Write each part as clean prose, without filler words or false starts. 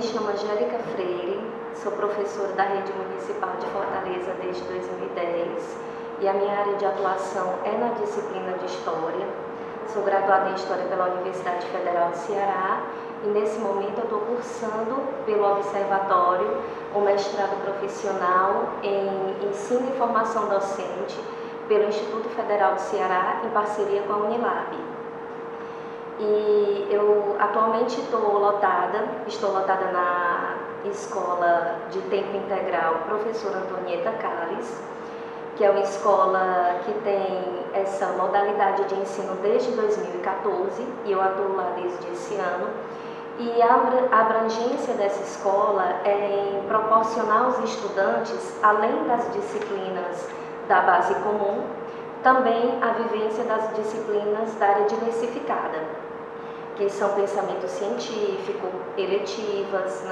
me chamo Angélica Freire, sou professora da Rede Municipal de Fortaleza desde 2010 e a minha área de atuação é na disciplina de História. Sou graduada em História pela Universidade Federal do Ceará e nesse momento eu estou cursando pelo Observatório o mestrado profissional em Ensino e Formação Docente pelo Instituto Federal do Ceará em parceria com a Unilab. E eu atualmente estou lotada na Escola de Tempo Integral Professora Antonieta Calles, que é uma escola que tem essa modalidade de ensino desde 2014 e eu atuo lá desde esse ano. E a abrangência dessa escola é em proporcionar aos estudantes, além das disciplinas da base comum, também a vivência das disciplinas da área diversificada, que são pensamento científico, eletivas,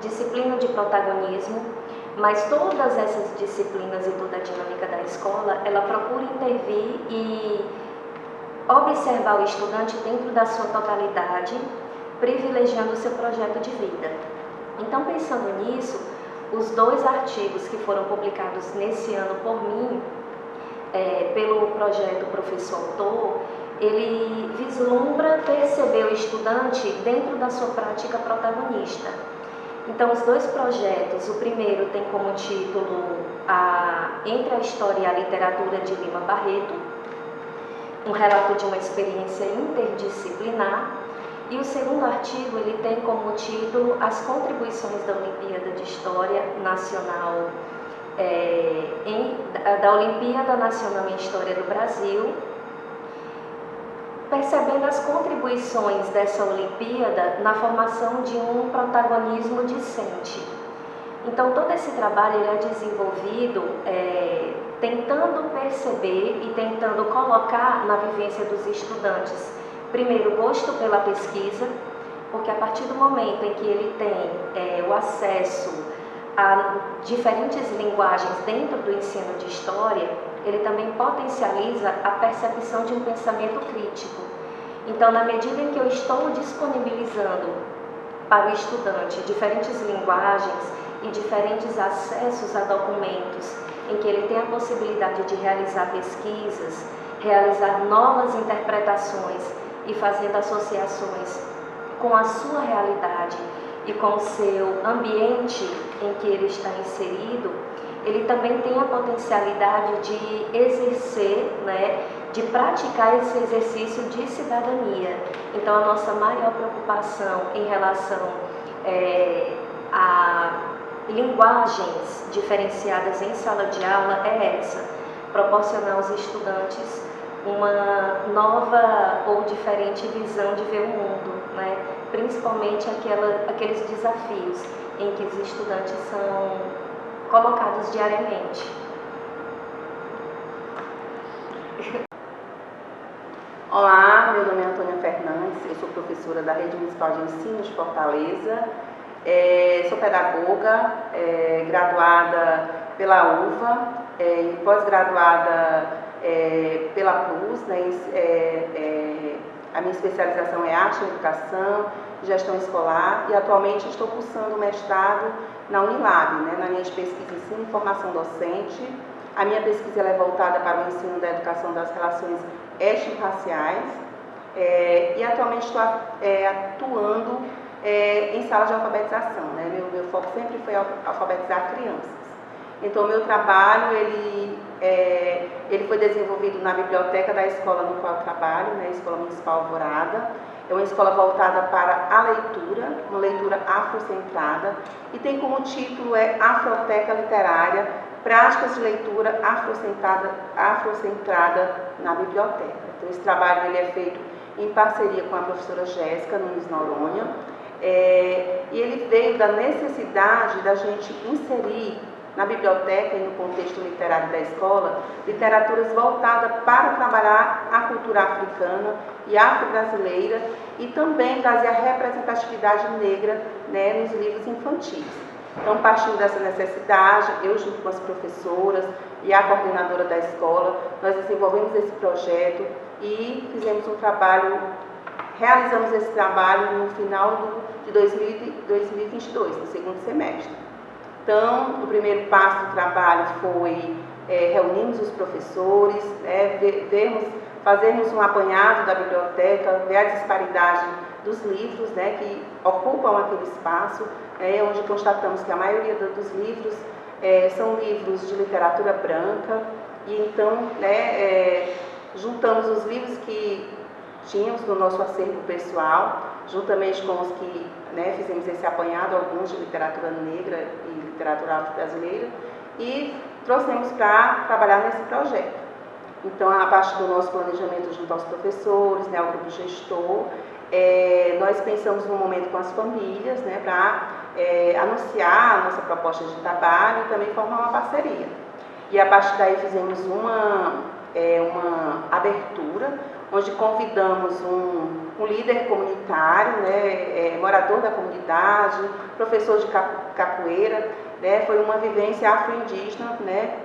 disciplina de protagonismo, mas todas essas disciplinas e toda a dinâmica da escola, ela procura intervir e observar o estudante dentro da sua totalidade, privilegiando o seu projeto de vida. Então, pensando nisso, os 2 artigos que foram publicados nesse ano por mim, pelo projeto Professor Autor, ele vislumbra perceber o estudante dentro da sua prática protagonista. Então, os 2 projetos, o primeiro tem como título Entre a História e a Literatura de Lima Barreto, um relato de uma experiência interdisciplinar, e o segundo artigo ele tem como título As contribuições da Olimpíada de História Nacional, da Olimpíada Nacional em História do Brasil, percebendo as contribuições dessa Olimpíada na formação de um protagonismo discente. Então, todo esse trabalho ele é desenvolvido tentando perceber e tentando colocar na vivência dos estudantes, primeiro, gosto pela pesquisa, porque a partir do momento em que ele tem o acesso a diferentes linguagens dentro do ensino de História, ele também potencializa a percepção de um pensamento crítico. Então, na medida em que eu estou disponibilizando para o estudante diferentes linguagens e diferentes acessos a documentos, em que ele tem a possibilidade de realizar pesquisas, realizar novas interpretações e fazendo associações com a sua realidade e com o seu ambiente em que ele está inserido, ele também tem a potencialidade de exercer, de praticar esse exercício de cidadania. Então, a nossa maior preocupação em relação a linguagens diferenciadas em sala de aula é essa: proporcionar aos estudantes uma nova ou diferente visão de ver o mundo, principalmente aqueles desafios em que os estudantes são colocados diariamente. Olá, meu nome é Antônia Fernandes, eu sou professora da Rede Municipal de Ensino de Fortaleza, sou pedagoga, graduada pela UFA e pós-graduada pela PLUS, a minha especialização é Arte e Educação, Gestão Escolar, e atualmente estou cursando o mestrado na Unilab, na linha de pesquisa Ensino e Formação Docente. A minha pesquisa é voltada para o ensino da educação das relações étnico-raciais e atualmente estou atuando em sala de alfabetização. Meu foco sempre foi alfabetizar crianças. Então, o meu trabalho ele foi desenvolvido na biblioteca da escola no qual eu trabalho, a Escola Municipal Alvorada. É uma escola voltada para a leitura, uma leitura afrocentrada, e tem como título Afroteca Literária, Práticas de Leitura Afrocentrada na Biblioteca. Então, esse trabalho ele é feito em parceria com a professora Jéssica Nunes Noronha, e ele veio da necessidade da gente inserir na biblioteca e no contexto literário da escola, literaturas voltadas para trabalhar a cultura africana e afro-brasileira e também trazer a representatividade negra nos livros infantis. Então, partindo dessa necessidade, eu junto com as professoras e a coordenadora da escola, nós desenvolvemos esse projeto e fizemos um trabalho realizamos esse trabalho no final de 2022, no segundo semestre. Então, o primeiro passo do trabalho foi reunirmos os professores, fazermos um apanhado da biblioteca, ver a disparidade dos livros, né, que ocupam aquele espaço, onde constatamos que a maioria dos livros são livros de literatura branca, e então juntamos os livros que tínhamos no nosso acervo pessoal, juntamente com os que fizemos esse apanhado, alguns de literatura negra e literatura afro-brasileira, e trouxemos para trabalhar nesse projeto. Então, a partir do nosso planejamento junto aos professores, ao grupo gestor, nós pensamos no momento com as famílias, para anunciar a nossa proposta de trabalho e também formar uma parceria. E a partir daí fizemos uma abertura, onde convidamos um líder comunitário, morador da comunidade, professor de capoeira. Foi uma vivência afro-indígena,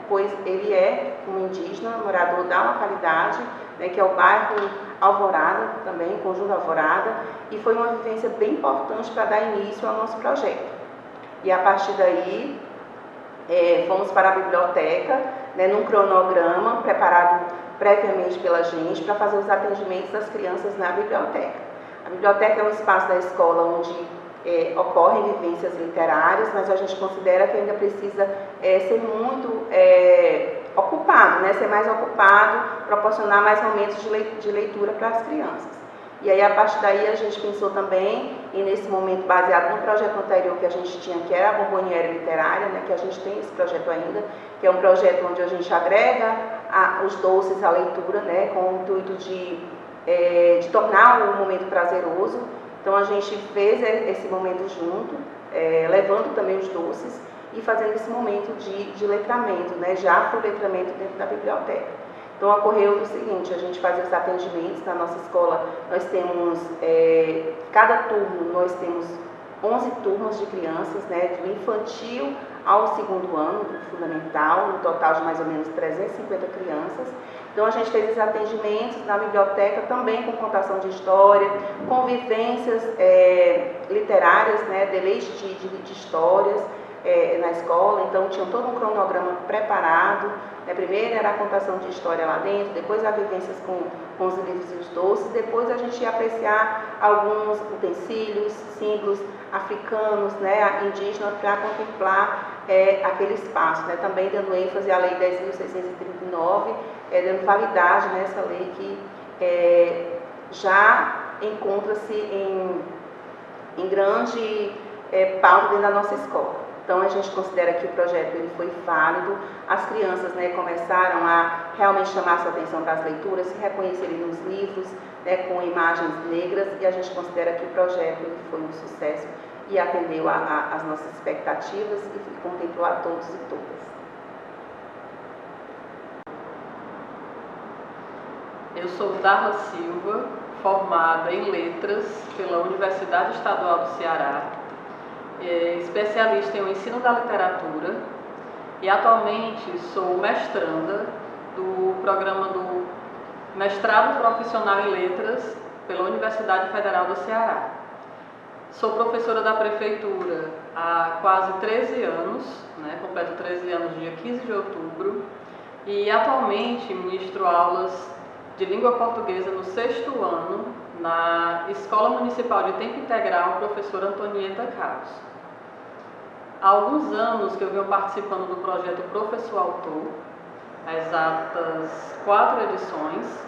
pois ele é um indígena, morador da localidade, que é o bairro Alvorada, também, Conjunto Alvorada, e foi uma vivência bem importante para dar início ao nosso projeto. E a partir daí, fomos para a biblioteca, num cronograma preparado previamente pela gente para fazer os atendimentos das crianças na biblioteca. A biblioteca é um espaço da escola onde ocorrem vivências literárias, mas a gente considera que ainda precisa ser muito ocupado, ser mais ocupado, proporcionar mais momentos de leitura para as crianças. E aí, a partir daí, a gente pensou também, e nesse momento baseado no projeto anterior que a gente tinha, que era a Bomboniere Literária, que a gente tem esse projeto ainda, que é um projeto onde a gente agrega os doces à leitura, com o intuito de tornar o momento prazeroso. Então, a gente fez esse momento junto, levando também os doces e fazendo esse momento de letramento, de afroletramento dentro da biblioteca. Então, ocorreu o seguinte: a gente fazia os atendimentos na nossa escola. Nós temos, cada turno, nós temos 11 turmas de crianças, do infantil ao segundo ano, do fundamental, no total de mais ou menos 350 crianças. Então, a gente fez esses atendimentos na biblioteca também com contação de história, com vivências literárias, deleite de histórias na escola. Então, tinha todo um cronograma preparado. Primeiro era a contação de história lá dentro, depois as vivências com os livros e os doces, depois a gente ia apreciar alguns utensílios, símbolos africanos, indígenas, para contemplar aquele espaço, também dando ênfase à Lei 10.639, dando validade nessa lei que já encontra-se em grande pauta dentro da nossa escola. Então, a gente considera que o projeto ele foi válido, as crianças começaram a realmente chamar sua atenção para as leituras, se reconhecerem nos livros, com imagens negras, e a gente considera que o projeto ele foi um sucesso e atendeu às nossas expectativas e contemplou a todos e todas. Eu sou Darla Silva, formada em Letras pela Universidade Estadual do Ceará, especialista em ensino da literatura, e atualmente sou mestranda do programa do Mestrado Profissional em Letras pela Universidade Federal do Ceará. Sou professora da Prefeitura há quase 13 anos, completo 13 anos dia 15 de outubro, e atualmente ministro aulas de língua portuguesa no 6º ano na Escola Municipal de Tempo Integral Professora Antonieta Carlos. Há alguns anos que eu venho participando do projeto Professor Autor, as exatas 4 edições,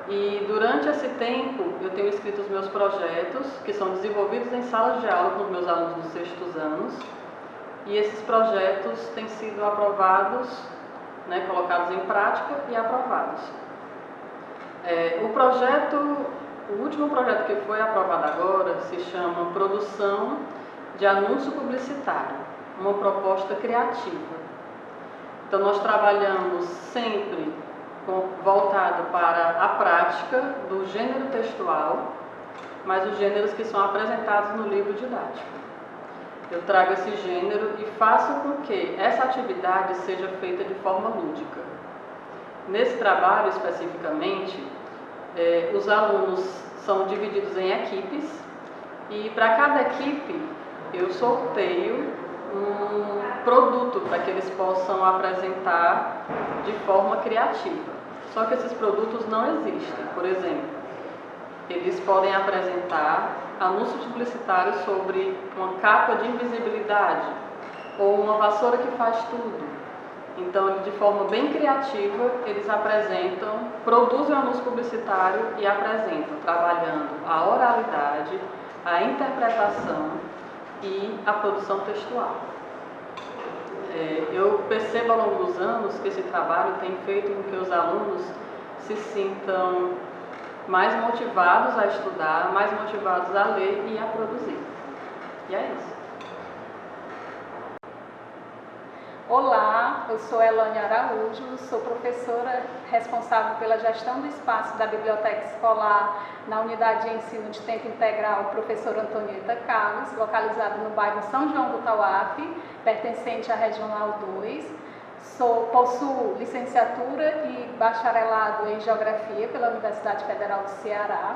e durante esse tempo eu tenho escrito os meus projetos, que são desenvolvidos em salas de aula com os meus alunos dos 6º anos, e esses projetos têm sido aprovados, colocados em prática e aprovados. O último projeto que foi aprovado agora se chama Produção de Anúncio Publicitário, uma proposta criativa. Então, nós trabalhamos sempre voltado para a prática do gênero textual, mas os gêneros que são apresentados no livro didático. Eu trago esse gênero e faço com que essa atividade seja feita de forma lúdica. Nesse trabalho, especificamente, Os alunos são divididos em equipes e para cada equipe eu sorteio um produto para que eles possam apresentar de forma criativa. Só que esses produtos não existem. Por exemplo, eles podem apresentar anúncios publicitários sobre uma capa de invisibilidade ou uma vassoura que faz tudo. Então, de forma bem criativa, eles apresentam, produzem um anúncio publicitário e apresentam, trabalhando a oralidade, a interpretação e a produção textual. Eu percebo ao longo dos anos que esse trabalho tem feito com que os alunos se sintam mais motivados a estudar, mais motivados a ler e a produzir. E é isso. Olá, eu sou Elane Araújo, sou professora responsável pela gestão do espaço da Biblioteca Escolar na Unidade de Ensino de Tempo Integral Professora Antonieta Carlos, localizada no bairro São João do Tauape, pertencente à Regional 2. Possuo licenciatura e bacharelado em Geografia pela Universidade Federal do Ceará.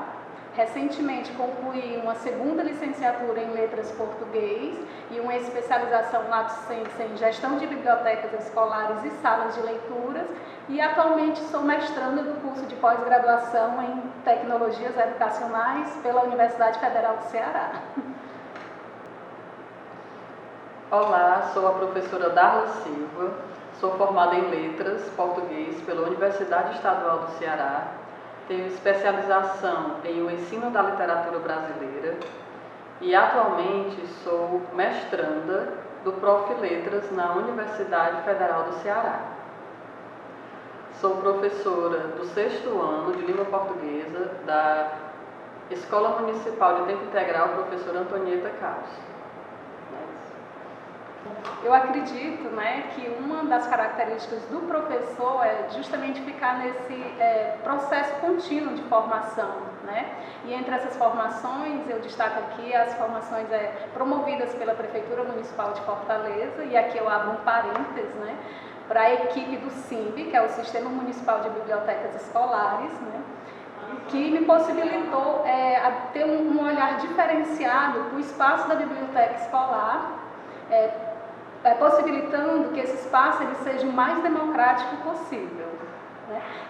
Recentemente concluí uma segunda licenciatura em Letras Português e uma especialização lato sensu em Gestão de Bibliotecas Escolares e Salas de Leituras e atualmente sou mestranda do curso de pós-graduação em Tecnologias Educacionais pela Universidade Federal do Ceará. Olá, sou a professora Darla Silva, sou formada em Letras Português pela Universidade Estadual do Ceará. Tenho especialização em o ensino da literatura brasileira e atualmente sou mestranda do Prof. Letras na Universidade Federal do Ceará. Sou professora do 6º ano de língua portuguesa da Escola Municipal de Tempo Integral Professora Antonieta Carlos. Eu acredito, que uma das características do professor é justamente ficar nesse processo contínuo de formação, E entre essas formações, eu destaco aqui as formações promovidas pela Prefeitura Municipal de Fortaleza, e aqui eu abro um parênteses, para a equipe do SIMB, que é o Sistema Municipal de Bibliotecas Escolares, que me possibilitou ter um olhar diferenciado para o espaço da biblioteca escolar, possibilitando que esse espaço ele seja o mais democrático possível.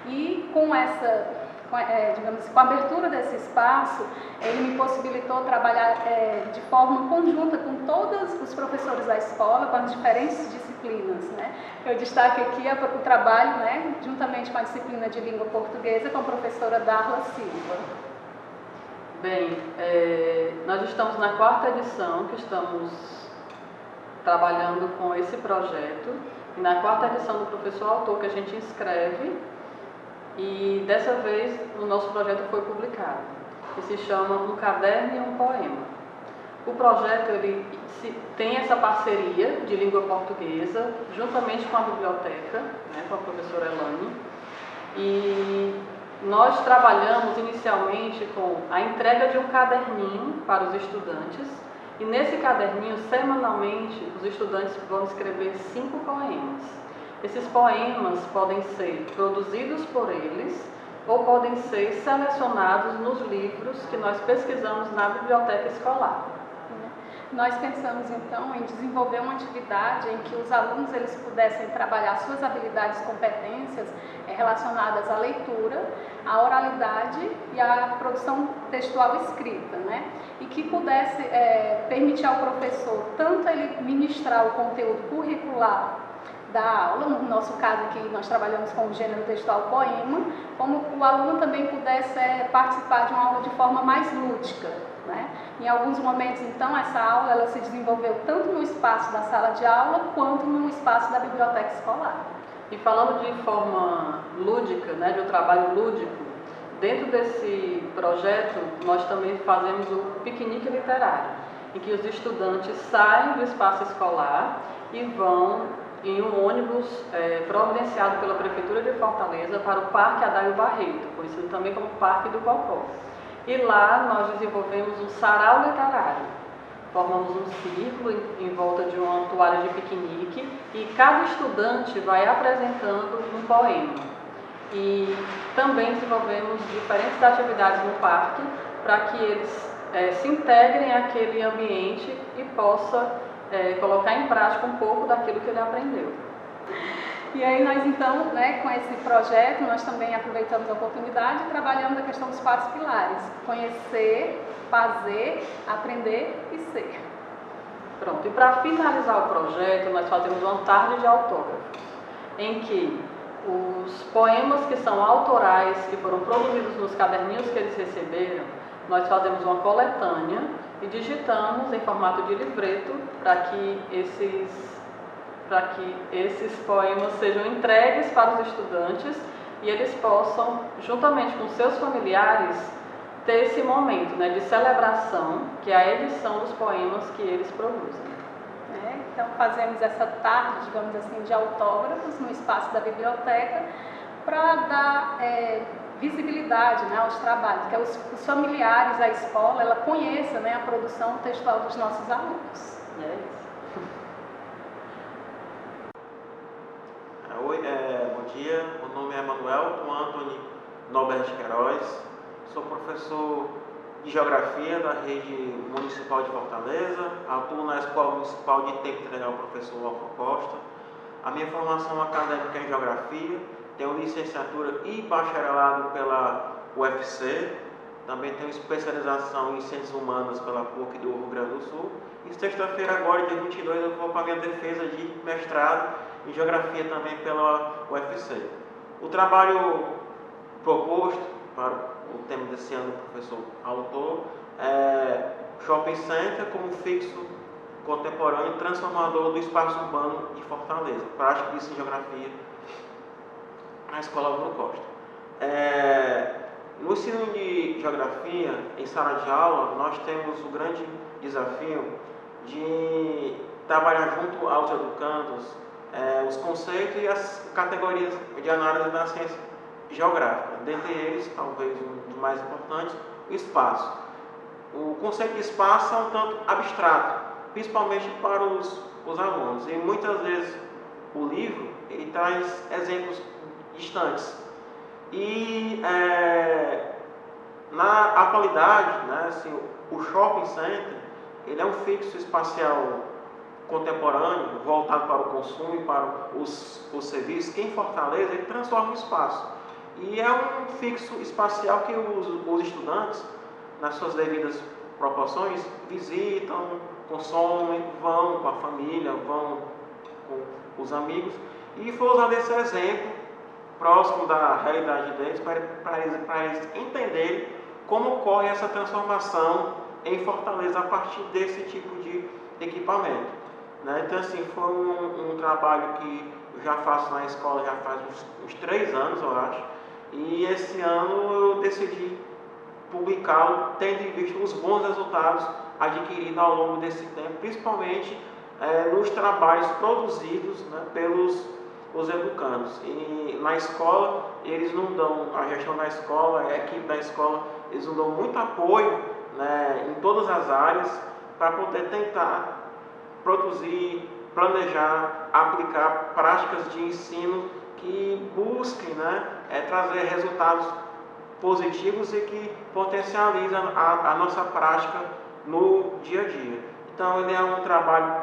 E com essa, digamos assim, com a abertura desse espaço, ele me possibilitou trabalhar de forma conjunta com todos os professores da escola, com as diferentes disciplinas. Eu destaco aqui o trabalho, juntamente com a disciplina de língua portuguesa, com a professora Darla Silva. Bem, nós estamos na 4ª edição, que estamos trabalhando com esse projeto, e na 4ª edição do Professor Autor que a gente inscreve, e dessa vez o nosso projeto foi publicado, que se chama Um Caderno e um Poema. O projeto ele tem essa parceria de língua portuguesa, juntamente com a biblioteca, com a professora Elane, e nós trabalhamos inicialmente com a entrega de um caderninho para os estudantes. E nesse caderninho, semanalmente, os estudantes vão escrever 5 poemas. Esses poemas podem ser produzidos por eles ou podem ser selecionados nos livros que nós pesquisamos na biblioteca escolar. Nós pensamos, então, em desenvolver uma atividade em que os alunos eles pudessem trabalhar suas habilidades e competências relacionadas à leitura, à oralidade e à produção textual escrita, E que pudesse permitir ao professor tanto ele ministrar o conteúdo curricular da aula, no nosso caso aqui nós trabalhamos com o gênero textual poema, como o aluno também pudesse participar de uma aula de forma mais lúdica. Em alguns momentos, então, essa aula ela se desenvolveu tanto no espaço da sala de aula quanto no espaço da biblioteca escolar. E falando de forma lúdica, de um trabalho lúdico, dentro desse projeto nós também fazemos o piquenique literário, em que os estudantes saem do espaço escolar e vão em um ônibus providenciado pela Prefeitura de Fortaleza para o Parque Adair Barreto, conhecido também como Parque do Cocó. E lá nós desenvolvemos um sarau literário. Formamos um círculo em volta de uma toalha de piquenique e cada estudante vai apresentando um poema. E também desenvolvemos diferentes atividades no parque para que eles se integrem àquele ambiente e possa colocar em prática um pouco daquilo que ele aprendeu. E aí nós então, né, com esse projeto, nós também aproveitamos a oportunidade e trabalhamos a questão dos 4 pilares: conhecer, fazer, aprender e ser. Pronto, e para finalizar o projeto, nós fazemos uma tarde de autógrafos, em que os poemas que são autorais, que foram produzidos nos caderninhos que eles receberam, nós fazemos uma coletânea e digitamos em formato de livreto para que esses poemas sejam entregues para os estudantes e eles possam, juntamente com seus familiares, ter esse momento, né, de celebração, que é a edição dos poemas que eles produzem. Então fazemos essa tarde, digamos assim, de autógrafos no espaço da biblioteca para dar visibilidade, né, aos trabalhos, que os familiares, a escola, ela conheça, né, a produção textual dos nossos alunos. É isso. Oi, bom dia. Meu nome é Manuel Antônio Norbert de Queiroz. Sou professor de Geografia da Rede Municipal de Fortaleza. Atuo na Escola Municipal de Tempo Integral Professor Alfa Costa. A minha formação acadêmica é em Geografia. Tenho licenciatura e bacharelado pela UFC. Também tenho especialização em Ciências Humanas pela PUC do Rio Grande do Sul. E sexta-feira, agora, dia 22, eu vou para a minha defesa de mestrado em Geografia também pela UFC. O trabalho proposto para o tema desse ano do professor autor é Shopping Center como fixo contemporâneo e transformador do espaço urbano de Fortaleza. Prática disso em Geografia na Escola Álvaro Costa. No ensino de Geografia, em sala de aula, nós temos o grande desafio de trabalhar junto aos educandos os conceitos e as categorias de análise da ciência geográfica. Dentre eles, talvez um dos mais importantes, o espaço. O conceito de espaço é um tanto abstrato, principalmente para os alunos. E muitas vezes o livro ele traz exemplos distantes. E na atualidade, né, assim, o shopping center ele é um fixo espacial contemporâneo, voltado para o consumo e para os serviços, que em Fortaleza ele transforma o espaço. E é um fixo espacial que os estudantes, nas suas devidas proporções, visitam, consomem, vão com a família, vão com os amigos. E foi usado esse exemplo próximo da realidade deles para eles entenderem como ocorre essa transformação em Fortaleza a partir desse tipo de equipamento. Né? Então, assim, foi um trabalho que eu já faço na escola já faz uns 3 anos, eu acho. E esse ano eu decidi publicá-lo, tendo em vista os bons resultados adquiridos ao longo desse tempo, principalmente nos trabalhos produzidos, né, pelos os educandos. E na escola, eles não dão, a gestão da escola, a equipe da escola, eles não dão muito apoio, né, em todas as áreas para poder tentar produzir, planejar, aplicar práticas de ensino que busquem, né, trazer resultados positivos e que potencializam a nossa prática no dia a dia. Então, ele é um trabalho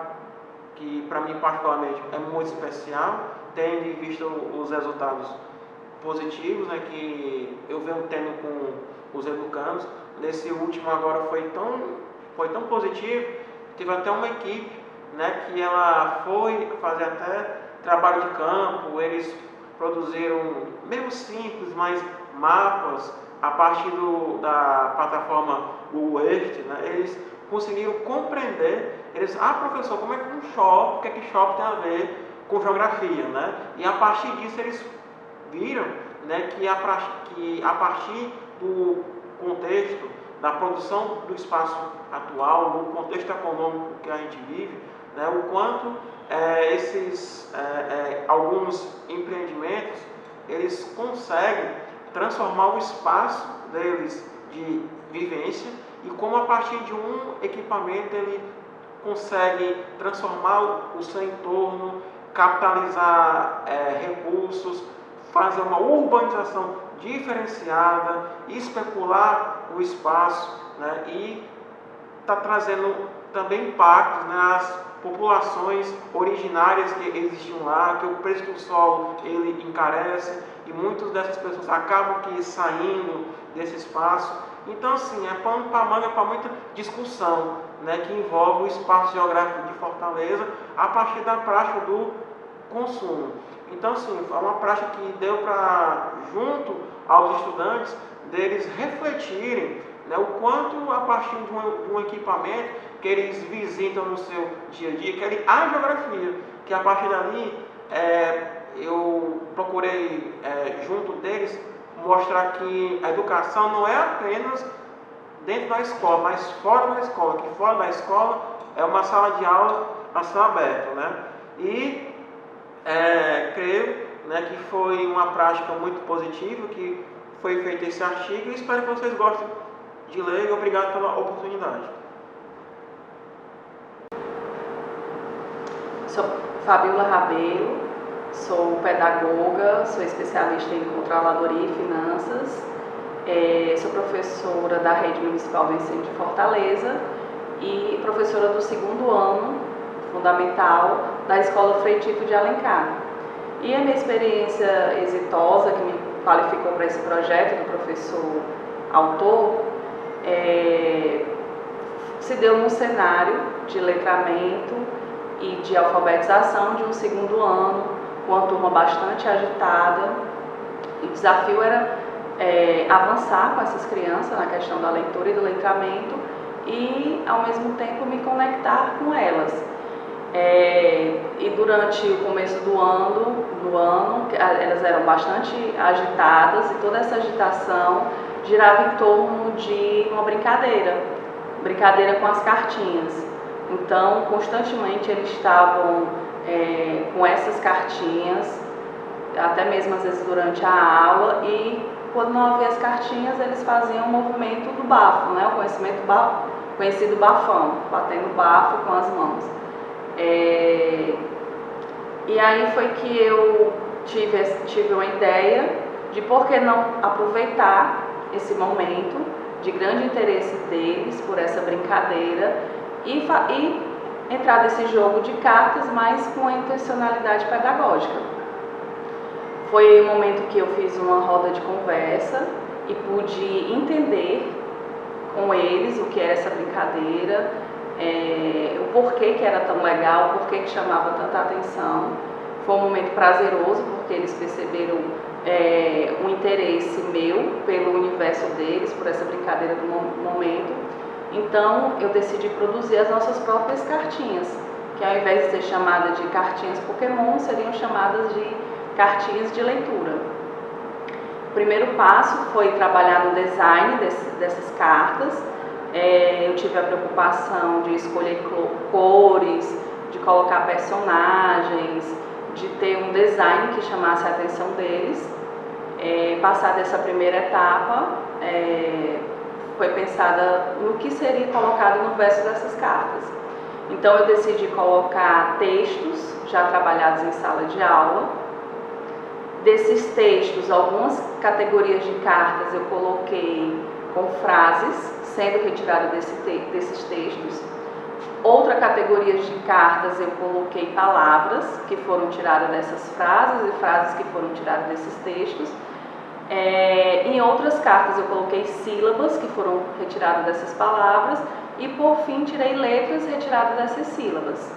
que, para mim, particularmente, é muito especial, tendo em vista os resultados positivos, né, que eu venho tendo com os educandos. Nesse último agora foi tão positivo, tive até uma equipe, né, que ela foi fazer até trabalho de campo, eles produziram, mesmo simples, mas mapas a partir da plataforma Google Earth, né, eles conseguiram compreender, professor, como é que o que é que shopping tem a ver com geografia, né? E a partir disso eles viram, né, que a partir do contexto da produção do espaço atual, no contexto econômico que a gente vive, né, o quanto alguns empreendimentos eles conseguem transformar o espaço deles de vivência e como a partir de um equipamento ele consegue transformar o seu entorno, capitalizar recursos, fazer uma urbanização diferenciada, especular o espaço, né, e está trazendo também impactos nas populações originárias que existiam lá, que o preço do solo ele encarece e muitas dessas pessoas acabam que saindo desse espaço. Então, assim, é pano para manga para muita discussão, né, que envolve o espaço geográfico de Fortaleza a partir da prática do consumo. Então, assim, é uma prática que deu para, junto aos estudantes, deles refletirem, né, o quanto a partir de um equipamento que eles visitam no seu dia a dia, que é a geografia, que a partir dali eu procurei, junto deles, mostrar que a educação não é apenas dentro da escola, mas fora da escola, que fora da escola é uma sala de aula a céu aberto, né? E creio, né, que foi uma prática muito positiva, que foi feito esse artigo, e espero que vocês gostem de ler, e obrigado pela oportunidade. Sou Fabiola Rabelo, sou pedagoga, sou especialista em controladoria e finanças, sou professora da Rede Municipal do Ensino de Fortaleza e professora do 2º ano fundamental da Escola Frei Tito de Alencar. E a minha experiência exitosa, que me qualificou para esse projeto do professor autor, se deu num cenário de letramento e de alfabetização de um 2º ano, com uma turma bastante agitada. O desafio era avançar com essas crianças na questão da leitura e do letramento e, ao mesmo tempo, me conectar com elas. E durante o começo do ano, elas eram bastante agitadas e toda essa agitação girava em torno de uma brincadeira com as cartinhas. Então, constantemente eles estavam com essas cartinhas, até mesmo às vezes durante a aula, e quando não havia as cartinhas, eles faziam o movimento do bafo, né? O conhecido bafão, batendo bafo com as mãos. E aí foi que eu tive uma ideia de por que não aproveitar esse momento de grande interesse deles por essa brincadeira e entrar nesse jogo de cartas, mas com a intencionalidade pedagógica. Foi um momento que eu fiz uma roda de conversa e pude entender com eles o que era essa brincadeira, o porquê que era tão legal, o porquê que chamava tanta atenção. Foi um momento prazeroso, porque eles perceberam um interesse meu pelo universo deles, por essa brincadeira do momento. Então, eu decidi produzir as nossas próprias cartinhas, que ao invés de ser chamada de cartinhas Pokémon, seriam chamadas de cartinhas de leitura. O primeiro passo foi trabalhar no design dessas cartas. Eu tive a preocupação de escolher cores, de colocar personagens, de ter um design que chamasse a atenção deles. Passada essa primeira etapa, foi pensada no que seria colocado no verso dessas cartas. Então eu decidi colocar textos já trabalhados em sala de aula. Desses textos, algumas categorias de cartas eu coloquei com frases sendo retiradas desses textos. Outra categoria de cartas eu coloquei palavras que foram tiradas dessas frases e frases que foram tiradas desses textos. Em outras cartas eu coloquei sílabas que foram retiradas dessas palavras e, por fim, tirei letras retiradas dessas sílabas.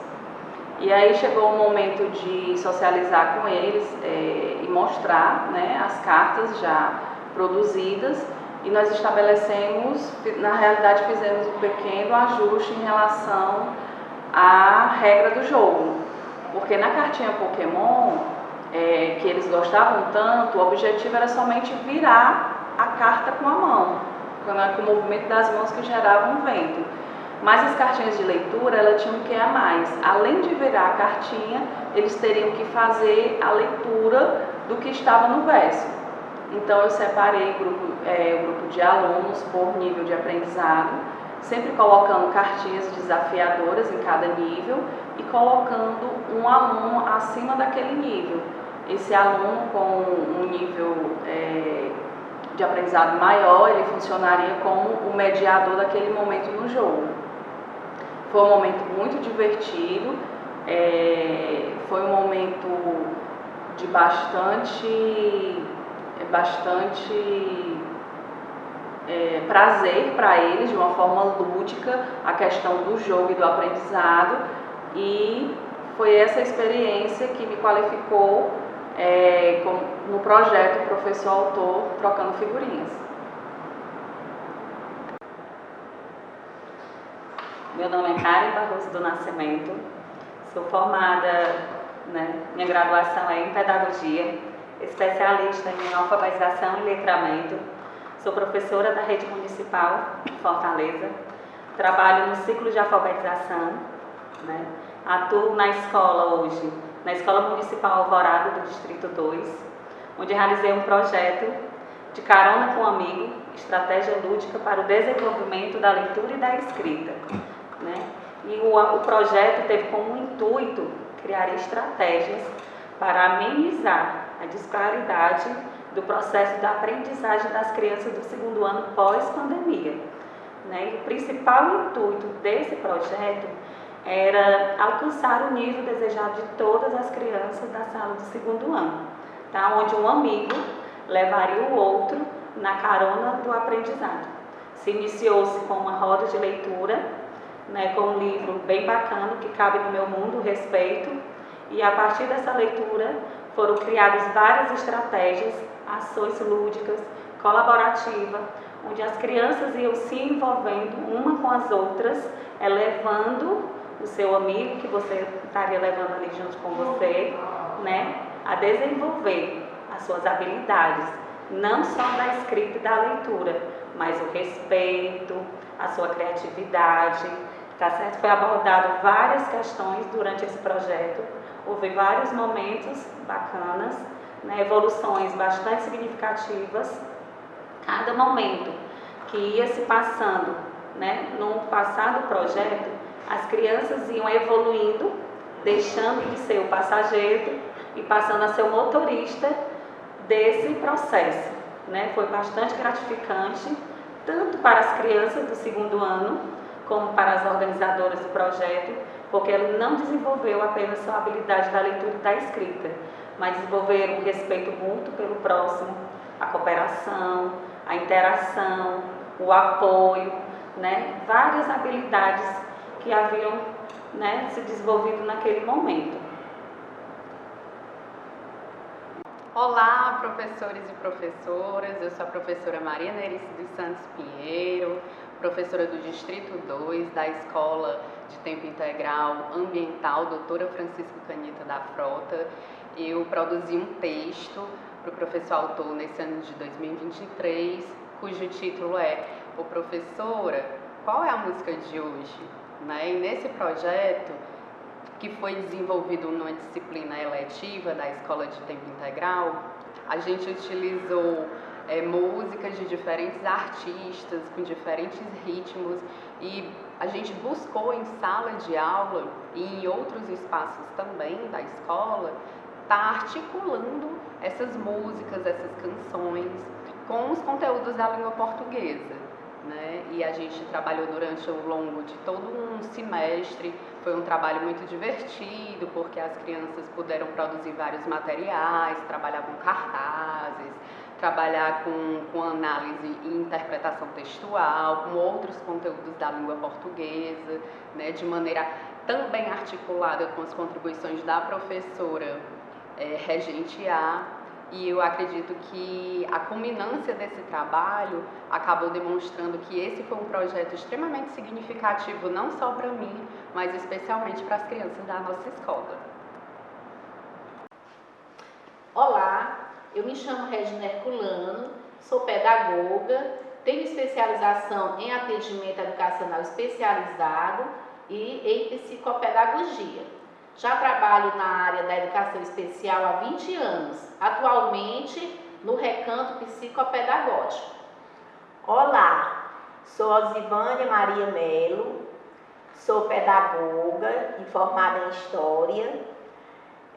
E aí chegou o momento de socializar com eles e mostrar, né, as cartas já produzidas, e nós estabelecemos, na realidade fizemos um pequeno ajuste em relação à regra do jogo, porque na cartinha Pokémon, que eles gostavam tanto, o objetivo era somente virar a carta com a mão, com o movimento das mãos que gerava um vento. Mas as cartinhas de leitura, elas tinham que ir a mais. Além de virar a cartinha, eles teriam que fazer a leitura do que estava no verso. Então eu separei o grupo de alunos por nível de aprendizado, sempre colocando cartinhas desafiadoras em cada nível e colocando um aluno acima daquele nível, esse aluno com um nível de aprendizado maior, ele funcionaria como o mediador daquele momento no jogo. Foi um momento muito divertido, foi um momento de bastante prazer para eles, de uma forma lúdica, a questão do jogo e do aprendizado, e foi essa experiência que me qualificou no projeto Professor-Autor Trocando Figurinhas. Meu nome é Karen Barroso do Nascimento, sou formada, minha graduação é em Pedagogia, especialista em Alfabetização e Letramento, sou professora da Rede Municipal de Fortaleza, trabalho no ciclo de alfabetização, atuo na escola hoje, na Escola Municipal Alvorada do Distrito 2, onde realizei um projeto de carona com um amigo, estratégia lúdica para o desenvolvimento da leitura e da escrita. E o projeto teve como intuito criar estratégias para amenizar a disparidade do processo da aprendizagem das crianças do segundo ano pós-pandemia. E o principal intuito desse projeto era alcançar o nível desejado de todas as crianças da sala do segundo ano, onde um amigo levaria o outro na carona do aprendizado. Se iniciou-se com uma roda de leitura, com um livro bem bacana, que cabe no meu mundo, o Respeito, e a partir dessa leitura foram criadas várias estratégias, ações lúdicas, colaborativas, onde as crianças iam se envolvendo uma com as outras, elevando o seu amigo, que você estaria levando ali junto com você, a desenvolver as suas habilidades, não só da escrita e da leitura, mas o respeito, a sua criatividade, certo? Foi abordado várias questões durante esse projeto, houve vários momentos bacanas, evoluções bastante significativas. Cada momento que ia se passando, no passar do projeto, as crianças iam evoluindo, deixando de ser o passageiro e passando a ser o motorista desse processo. Foi bastante gratificante, tanto para as crianças do segundo ano, como para as organizadoras do projeto, porque ele não desenvolveu apenas só a habilidade da leitura e da escrita, mas desenvolveram o respeito mútuo pelo próximo, a cooperação, a interação, o apoio, várias habilidades que haviam se desenvolvido naquele momento. Olá, professores e professoras, eu sou a professora Maria Nerice dos Santos Pinheiro, professora do Distrito 2 da Escola de Tempo Integral Ambiental Doutora Francisco Canheta da Frota. Eu produzi um texto para o professor autor nesse ano de 2023, cujo título é "Ô professora, qual é a música de hoje?". E nesse projeto, que foi desenvolvido numa disciplina eletiva da Escola de Tempo Integral, a gente utilizou músicas de diferentes artistas, com diferentes ritmos, e a gente buscou em sala de aula e em outros espaços também da escola, articulando essas músicas, essas canções, com os conteúdos da língua portuguesa. E a gente trabalhou durante o longo de todo um semestre. Foi um trabalho muito divertido, porque as crianças puderam produzir vários materiais, trabalhar com cartazes, trabalhar com análise e interpretação textual, com outros conteúdos da língua portuguesa, de maneira também articulada com as contribuições da professora Regente A. E eu acredito que a culminância desse trabalho acabou demonstrando que esse foi um projeto extremamente significativo, não só para mim, mas especialmente para as crianças da nossa escola. Olá, eu me chamo Regina Herculano, sou pedagoga, tenho especialização em atendimento educacional especializado e em psicopedagogia. Já trabalho na área da educação especial há 20 anos, atualmente no recanto psicopedagógico. Olá, sou Osivânia Maria Melo, sou pedagoga e formada em História.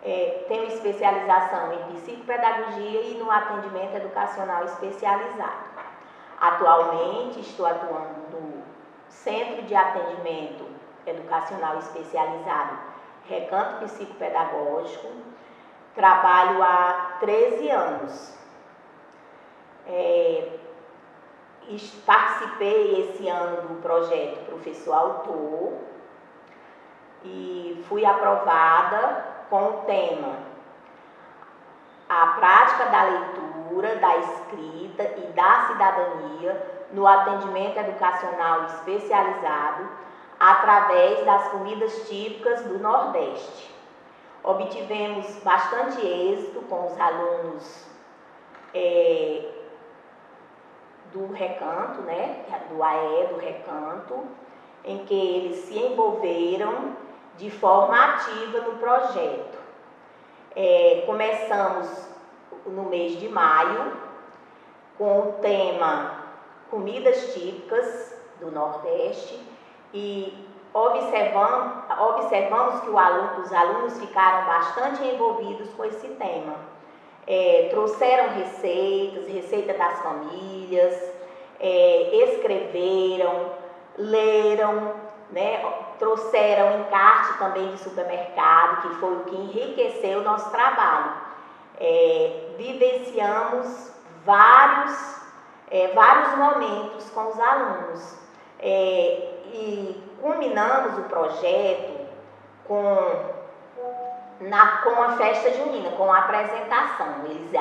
Tenho especialização em psicopedagogia e no atendimento educacional especializado. Atualmente estou atuando no Centro de Atendimento Educacional Especializado Recanto Psicopedagógico. Trabalho há 13 anos. Participei esse ano do projeto Professor Autor e fui aprovada com o tema A Prática da Leitura, da Escrita e da Cidadania no Atendimento Educacional Especializado através das comidas típicas do Nordeste. Obtivemos bastante êxito com os alunos do Recanto, né, do AE do Recanto, em que eles se envolveram de forma ativa no projeto. Começamos no mês de maio com o tema Comidas Típicas do Nordeste e observamos que os alunos ficaram bastante envolvidos com esse tema. Trouxeram receitas das famílias, escreveram, leram, né? Trouxeram encarte também de supermercado, que foi o que enriqueceu o nosso trabalho. Vivenciamos vários momentos com os alunos e culminamos o projeto com a festa junina, com a apresentação. Eles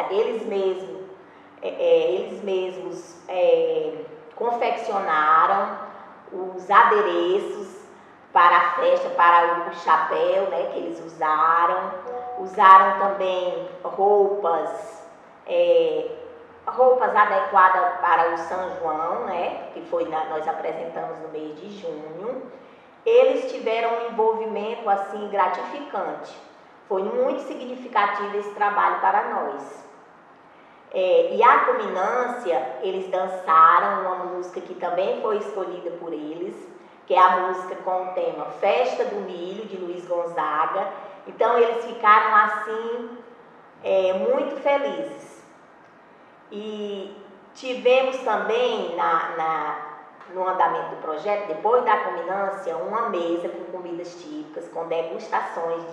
mesmos confeccionaram os adereços para a festa, para o chapéu, né, que eles usaram também roupas adequadas para o São João, né, que nós apresentamos no mês de junho. Eles tiveram um envolvimento assim gratificante. Foi muito significativo esse trabalho para nós. E a culminância, eles dançaram uma música que também foi escolhida por eles, que é a música com o tema Festa do Milho, de Luiz Gonzaga. Então, eles ficaram assim, muito felizes. E tivemos também, no andamento do projeto, depois da culminância, uma mesa com comidas típicas, com degustações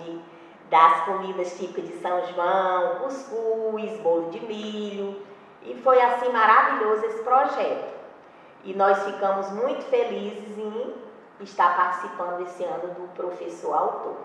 das comidas típicas de São João, cuscuz, bolo de milho, e foi assim maravilhoso esse projeto. E nós ficamos muito felizes em estar participando esse ano do Professor Autor.